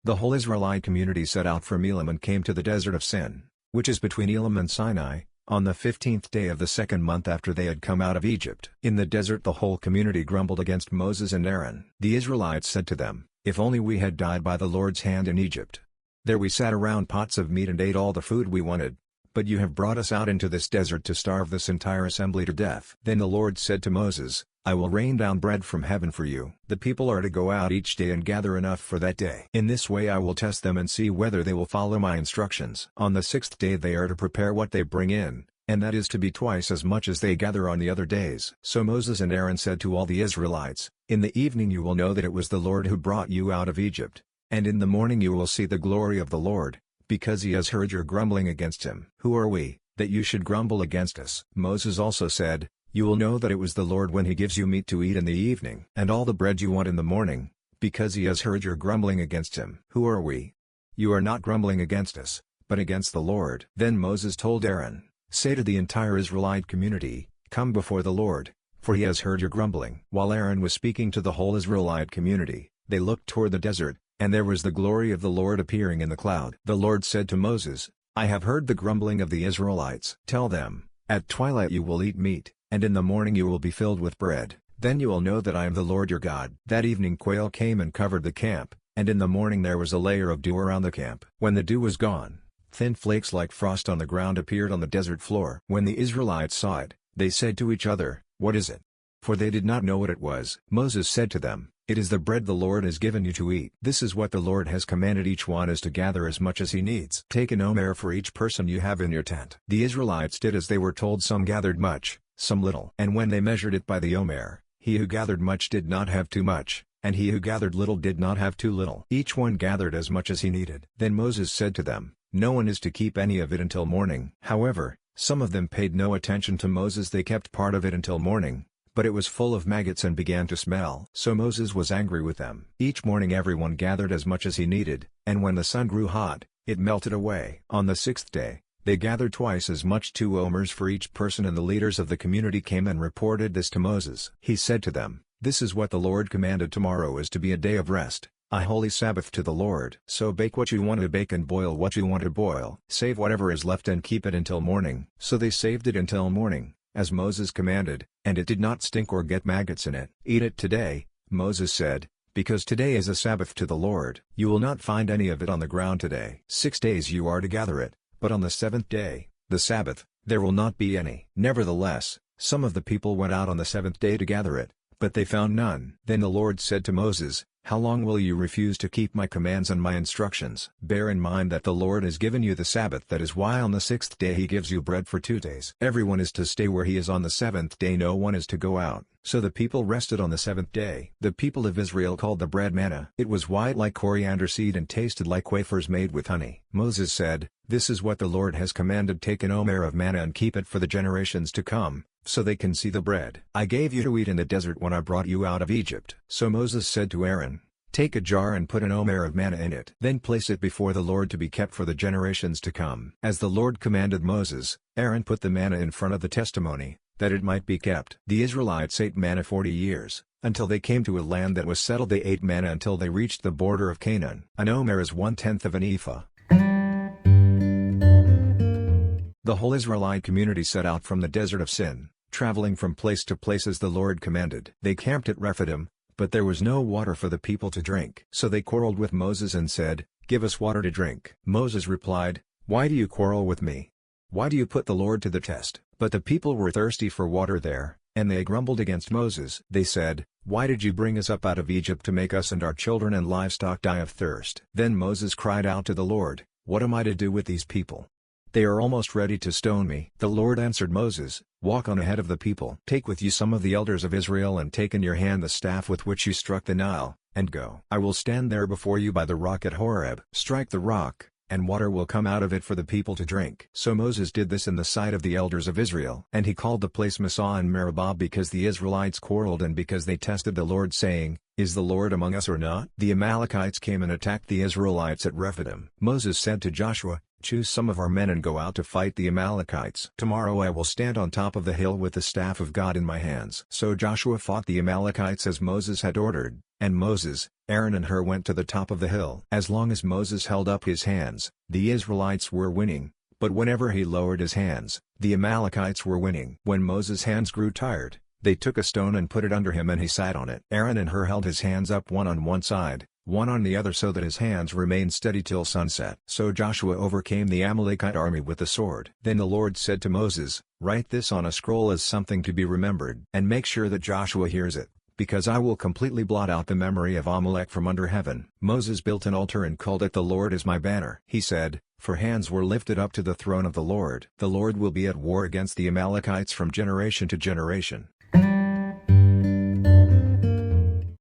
The whole Israelite community set out from Elim and came to the desert of Sin, which is between Elim and Sinai, on the 15th day of the second month after they had come out of Egypt. In the desert the whole community grumbled against Moses and Aaron. The Israelites said to them, "If only we had died by the Lord's hand in Egypt. There we sat around pots of meat and ate all the food we wanted. But you have brought us out into this desert to starve this entire assembly to death." Then the Lord said to Moses, "I will rain down bread from heaven for you. The people are to go out each day and gather enough for that day. In this way I will test them and see whether they will follow my instructions. On the sixth day they are to prepare what they bring in, and that is to be twice as much as they gather on the other days." So Moses and Aaron said to all the Israelites, "In the evening you will know that it was the Lord who brought you out of Egypt, and in the morning you will see the glory of the Lord, because he has heard your grumbling against him. Who are we, that you should grumble against us?" Moses also said, "You will know that it was the Lord when he gives you meat to eat in the evening and all the bread you want in the morning, because he has heard your grumbling against him. Who are we? You are not grumbling against us, but against the Lord." Then Moses told Aaron, "Say to the entire Israelite community, 'Come before the Lord, for he has heard your grumbling.'" While Aaron was speaking to the whole Israelite community, they looked toward the desert, and there was the glory of the Lord appearing in the cloud. The Lord said to Moses, "I have heard the grumbling of the Israelites. Tell them, at twilight you will eat meat, and in the morning you will be filled with bread. Then you will know that I am the Lord your God." That evening quail came and covered the camp, and in the morning there was a layer of dew around the camp. When the dew was gone, thin flakes like frost on the ground appeared on the desert floor. When the Israelites saw it, they said to each other, "What is it?" For they did not know what it was. Moses said to them, "It is the bread the Lord has given you to eat. This is what the Lord has commanded. Each one is to gather as much as he needs. Take an omer for each person you have in your tent." The Israelites did as they were told. Some gathered much, some little. And when they measured it by the omer, he who gathered much did not have too much, and he who gathered little did not have too little. Each one gathered as much as he needed. Then Moses said to them, "No one is to keep any of it until morning." However, some of them paid no attention to Moses. They kept part of it until morning, but it was full of maggots and began to smell. So Moses was angry with them. Each morning everyone gathered as much as he needed, and when the sun grew hot, it melted away. On the sixth day, they gathered twice as much, 2 omers for each person, and the leaders of the community came and reported this to Moses. He said to them, "This is what the Lord commanded. Tomorrow is to be a day of rest, a holy Sabbath to the Lord. So bake what you want to bake and boil what you want to boil. Save whatever is left and keep it until morning." So they saved it until morning, as Moses commanded, and it did not stink or get maggots in it. "Eat it today," Moses said, "because today is a Sabbath to the Lord. You will not find any of it on the ground today. 6 days you are to gather it, but on the seventh day, the Sabbath, there will not be any." Nevertheless, some of the people went out on the seventh day to gather it, but they found none. Then the Lord said to Moses, "How long will you refuse to keep my commands and my instructions? Bear in mind that the Lord has given you the Sabbath. That is why on the sixth day he gives you bread for 2 days. Everyone is to stay where he is on the seventh day. No one is to go out." So the people rested on the seventh day. The people of Israel called the bread manna. It was white like coriander seed and tasted like wafers made with honey. Moses said, "This is what the Lord has commanded. Take an omer of manna and keep it for the generations to come, so they can see the bread I gave you to eat in the desert when I brought you out of Egypt." So Moses said to Aaron, "Take a jar and put an omer of manna in it. Then place it before the Lord to be kept for the generations to come." As the Lord commanded Moses, Aaron put the manna in front of the testimony, that it might be kept. The Israelites ate manna 40 years, until they came to a land that was settled. They ate manna until they reached the border of Canaan. An omer is 1/10 of an ephah. The whole Israelite community set out from the desert of Sin, traveling from place to place as the Lord commanded. They camped at Rephidim, but there was no water for the people to drink. So they quarreled with Moses and said, "Give us water to drink." Moses replied, "Why do you quarrel with me? Why do you put the Lord to the test?" But the people were thirsty for water there, and they grumbled against Moses. They said, "Why did you bring us up out of Egypt to make us and our children and livestock die of thirst?" Then Moses cried out to the Lord, "What am I to do with these people? They are almost ready to stone me." The Lord answered Moses, "Walk on ahead of the people. Take with you some of the elders of Israel and take in your hand the staff with which you struck the Nile, and go. I will stand there before you by the rock at Horeb. Strike the rock, and water will come out of it for the people to drink." So Moses did this in the sight of the elders of Israel. And he called the place Massah and Meribah, because the Israelites quarreled and because they tested the Lord, saying, "Is the Lord among us or not?" The Amalekites came and attacked the Israelites at Rephidim. Moses said to Joshua, Choose some of our men and go out to fight the Amalekites. Tomorrow I will stand on top of the hill with the staff of God in my hands." So Joshua fought the Amalekites as Moses had ordered, and Moses, Aaron and Hur went to the top of the hill. As long as Moses held up his hands, the Israelites were winning, but whenever he lowered his hands, the Amalekites were winning. When Moses' hands grew tired, they took a stone and put it under him and he sat on it. Aaron and Hur held his hands up, one on one side, one on the other, so that his hands remained steady till sunset. So Joshua overcame the Amalekite army with the sword. Then the Lord said to Moses, "Write this on a scroll as something to be remembered, and make sure that Joshua hears it, because I will completely blot out the memory of Amalek from under heaven." Moses built an altar and called it "The Lord is my banner." He said, "For hands were lifted up to the throne of the Lord. The Lord will be at war against the Amalekites from generation to generation."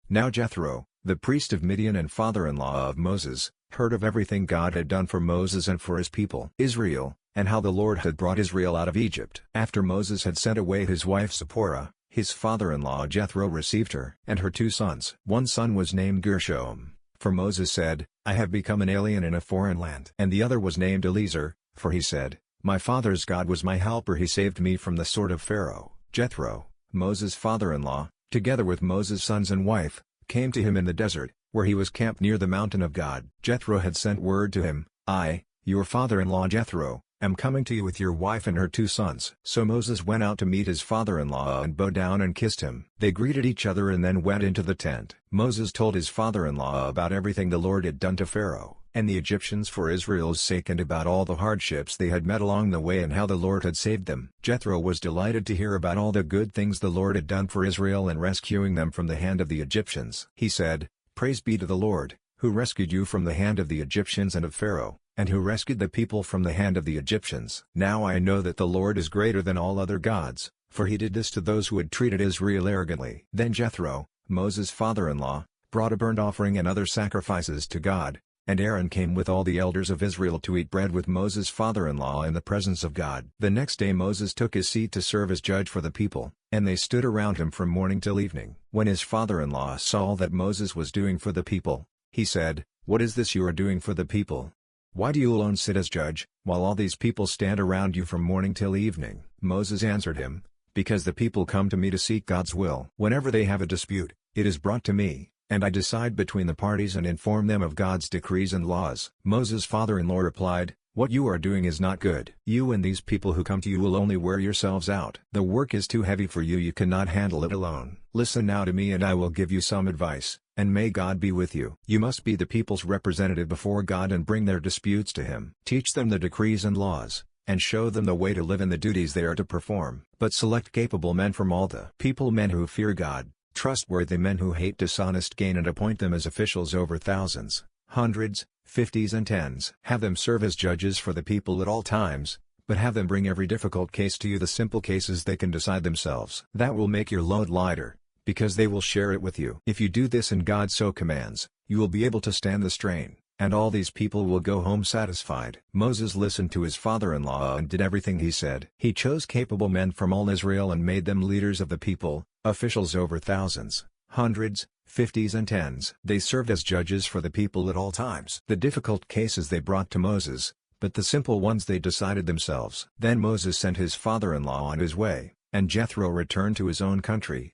Now Jethro, the priest of Midian and father-in-law of Moses, heard of everything God had done for Moses and for his people Israel, and how the Lord had brought Israel out of Egypt. After Moses had sent away his wife Zipporah, his father-in-law Jethro received her and her 2 sons. One son was named Gershom, for Moses said, "I have become an alien in a foreign land." And the other was named Eliezer, for he said, "My father's God was my helper, he saved me from the sword of Pharaoh." Jethro, Moses' father-in-law, together with Moses' sons and wife, came to him in the desert, where he was camped near the mountain of God. Jethro had sent word to him, "I, your father-in-law Jethro, am coming to you with your wife and her 2 sons." So Moses went out to meet his father-in-law and bowed down and kissed him. They greeted each other and then went into the tent. Moses told his father-in-law about everything the Lord had done to Pharaoh and the Egyptians for Israel's sake, and about all the hardships they had met along the way and how the Lord had saved them. Jethro was delighted to hear about all the good things the Lord had done for Israel in rescuing them from the hand of the Egyptians. He said, "Praise be to the Lord, who rescued you from the hand of the Egyptians and of Pharaoh, and who rescued the people from the hand of the Egyptians. Now I know that the Lord is greater than all other gods, for he did this to those who had treated Israel arrogantly." Then Jethro, Moses' father-in-law, brought a burnt offering and other sacrifices to God, and Aaron came with all the elders of Israel to eat bread with Moses' father-in-law in the presence of God. The next day Moses took his seat to serve as judge for the people, and they stood around him from morning till evening. When his father-in-law saw all that Moses was doing for the people, he said, "What is this you are doing for the people? Why do you alone sit as judge, while all these people stand around you from morning till evening?" Moses answered him, "Because the people come to me to seek God's will. Whenever they have a dispute, it is brought to me, and I decide between the parties and inform them of God's decrees and laws." Moses' father-in-law replied, "What you are doing is not good. You and these people who come to you will only wear yourselves out. The work is too heavy for you, you cannot handle it alone. Listen now to me and I will give you some advice, and may God be with you. You must be the people's representative before God and bring their disputes to him. Teach them the decrees and laws, and show them the way to live and the duties they are to perform. But select capable men from all the people, men who fear God, trustworthy men who hate dishonest gain, and appoint them as officials over thousands, hundreds, fifties and tens. Have them serve as judges for the people at all times, but have them bring every difficult case to you. The simple cases they can decide themselves. That will make your load lighter, because they will share it with you. If you do this and God so commands, you will be able to stand the strain, and all these people will go home satisfied." Moses listened to his father-in-law and did everything he said. He chose capable men from all Israel and made them leaders of the people, officials over thousands, hundreds, fifties and tens. They served as judges for the people at all times. The difficult cases they brought to Moses, but the simple ones they decided themselves. Then Moses sent his father-in-law on his way, and Jethro returned to his own country.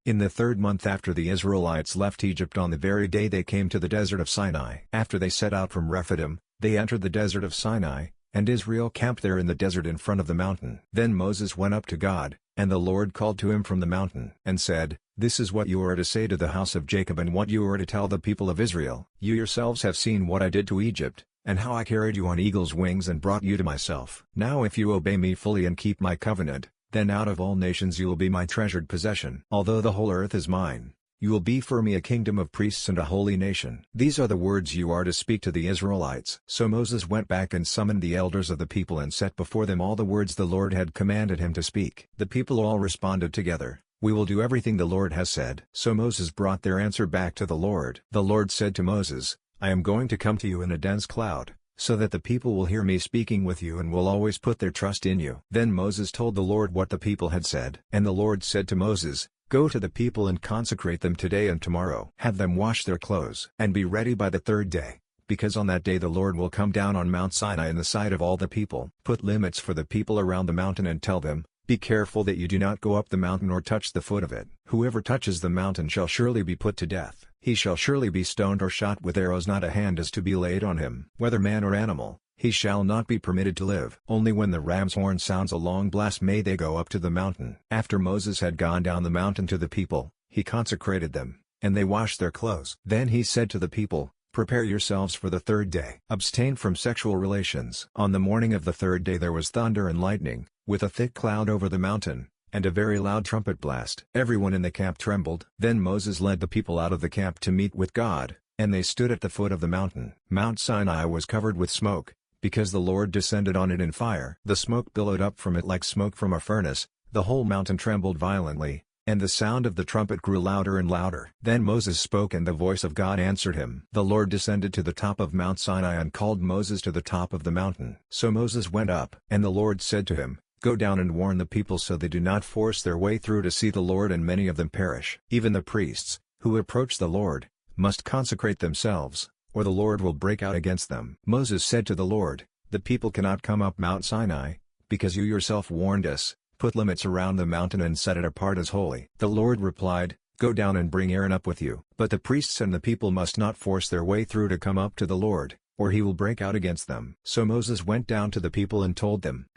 In the 3rd month after the Israelites left Egypt, on the very day they came to the desert of Sinai. After they set out from Rephidim, they entered the desert of Sinai, and Israel camped there in the desert in front of the mountain. Then Moses went up to God, and the Lord called to him from the mountain, and said, "This is what you are to say to the house of Jacob and what you are to tell the people of Israel. You yourselves have seen what I did to Egypt, and how I carried you on eagle's wings and brought you to myself. Now if you obey me fully and keep my covenant, then out of all nations you will be my treasured possession. Although the whole earth is mine, you will be for me a kingdom of priests and a holy nation. These are the words you are to speak to the Israelites." So Moses went back and summoned the elders of the people and set before them all the words the Lord had commanded him to speak. The people all responded together, "We will do everything the Lord has said." So Moses brought their answer back to the Lord. The Lord said to Moses, "I am going to come to you in a dense cloud, so that the people will hear me speaking with you and will always put their trust in you." Then Moses told the Lord what the people had said. And the Lord said to Moses, "Go to the people and consecrate them today and tomorrow. Have them wash their clothes and be ready by the 3rd day, because on that day the Lord will come down on Mount Sinai in the sight of all the people. Put limits for the people around the mountain and tell them, be careful that you do not go up the mountain or touch the foot of it. Whoever touches the mountain shall surely be put to death. He shall surely be stoned or shot with arrows. Not a hand is to be laid on him. Whether man or animal, he shall not be permitted to live. Only when the ram's horn sounds a long blast may they go up to the mountain. After Moses had gone down the mountain to the people, he consecrated them, and they washed their clothes. Then he said to the people, prepare yourselves for the third day. Abstain from sexual relations. On the morning of the third day there was thunder and lightning, with a thick cloud over the mountain, and a very loud trumpet blast. Everyone in the camp trembled. Then Moses led the people out of the camp to meet with God, and they stood at the foot of the mountain. Mount Sinai was covered with smoke, because the Lord descended on it in fire. The smoke billowed up from it like smoke from a furnace. The whole mountain trembled violently, and the sound of the trumpet grew louder and louder. Then Moses spoke and the voice of God answered him. The Lord descended to the top of Mount Sinai and called Moses to the top of the mountain. So Moses went up. And the Lord said to him, go down and warn the people so they do not force their way through to see the Lord and many of them perish. Even the priests, who approach the Lord, must consecrate themselves, or the Lord will break out against them. Moses said to the Lord, the people cannot come up Mount Sinai, because you yourself warned us. Put limits around the mountain and set it apart as holy. The Lord replied, go down and bring Aaron up with you. But the priests and the people must not force their way through to come up to the Lord, or he will break out against them. So Moses went down to the people and told them.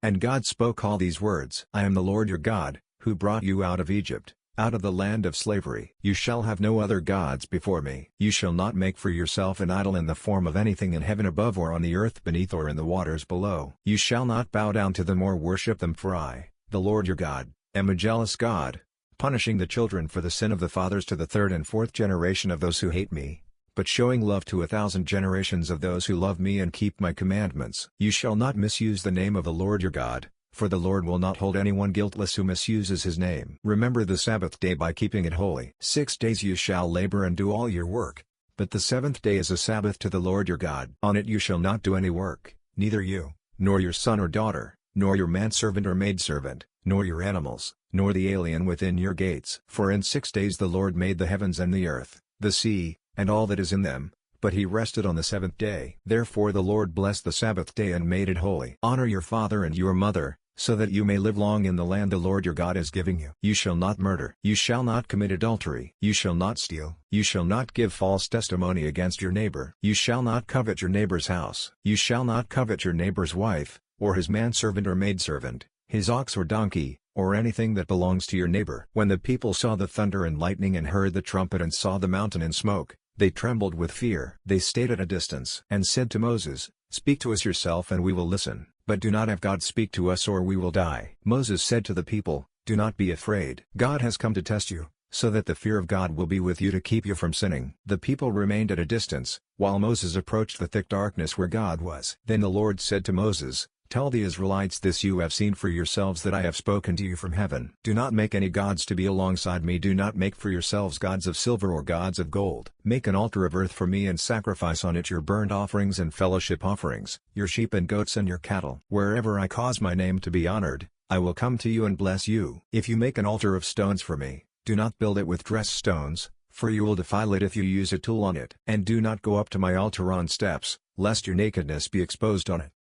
And God spoke all these words. I am the Lord your God, who brought you out of Egypt, out of the land of slavery. You shall have no other gods before me. You shall not make for yourself an idol in the form of anything in heaven above or on the earth beneath or in the waters below. You shall not bow down to them or worship them, for I, the Lord your God, am a jealous God, punishing the children for the sin of the fathers to the third and fourth generation of those who hate me, but showing love to 1,000 generations of those who love me and keep my commandments. You shall not misuse the name of the Lord your God, for the Lord will not hold anyone guiltless who misuses his name. Remember the Sabbath day by keeping it holy. 6 days you shall labor and do all your work, but the seventh day is a Sabbath to the Lord your God. On it you shall not do any work, neither you, nor your son or daughter, nor your manservant or maidservant, nor your animals, nor the alien within your gates. For in 6 days the Lord made the heavens and the earth, the sea, and all that is in them, but he rested on the seventh day. Therefore the Lord blessed the Sabbath day and made it holy. Honor your father and your mother, so that you may live long in the land the Lord your God is giving you. You shall not murder. You shall not commit adultery. You shall not steal. You shall not give false testimony against your neighbor. You shall not covet your neighbor's house. You shall not covet your neighbor's wife, or his manservant or maidservant, his ox or donkey, or anything that belongs to your neighbor. When the people saw the thunder and lightning and heard the trumpet and saw the mountain in smoke, they trembled with fear. They stayed at a distance and said to Moses, speak to us yourself and we will listen, but do not have God speak to us or we will die. Moses said to the people, do not be afraid. God has come to test you, so that the fear of God will be with you to keep you from sinning. The people remained at a distance, while Moses approached the thick darkness where God was. Then the Lord said to Moses, tell the Israelites this, you have seen for yourselves that I have spoken to you from heaven. Do not make any gods to be alongside me. Do not make for yourselves gods of silver or gods of gold. Make an altar of earth for me and sacrifice on it your burnt offerings and fellowship offerings, your sheep and goats and your cattle. Wherever I cause my name to be honored, I will come to you and bless you. If you make an altar of stones for me, do not build it with dressed stones, for you will defile it if you use a tool on it. And do not go up to my altar on steps, lest your nakedness be exposed on it.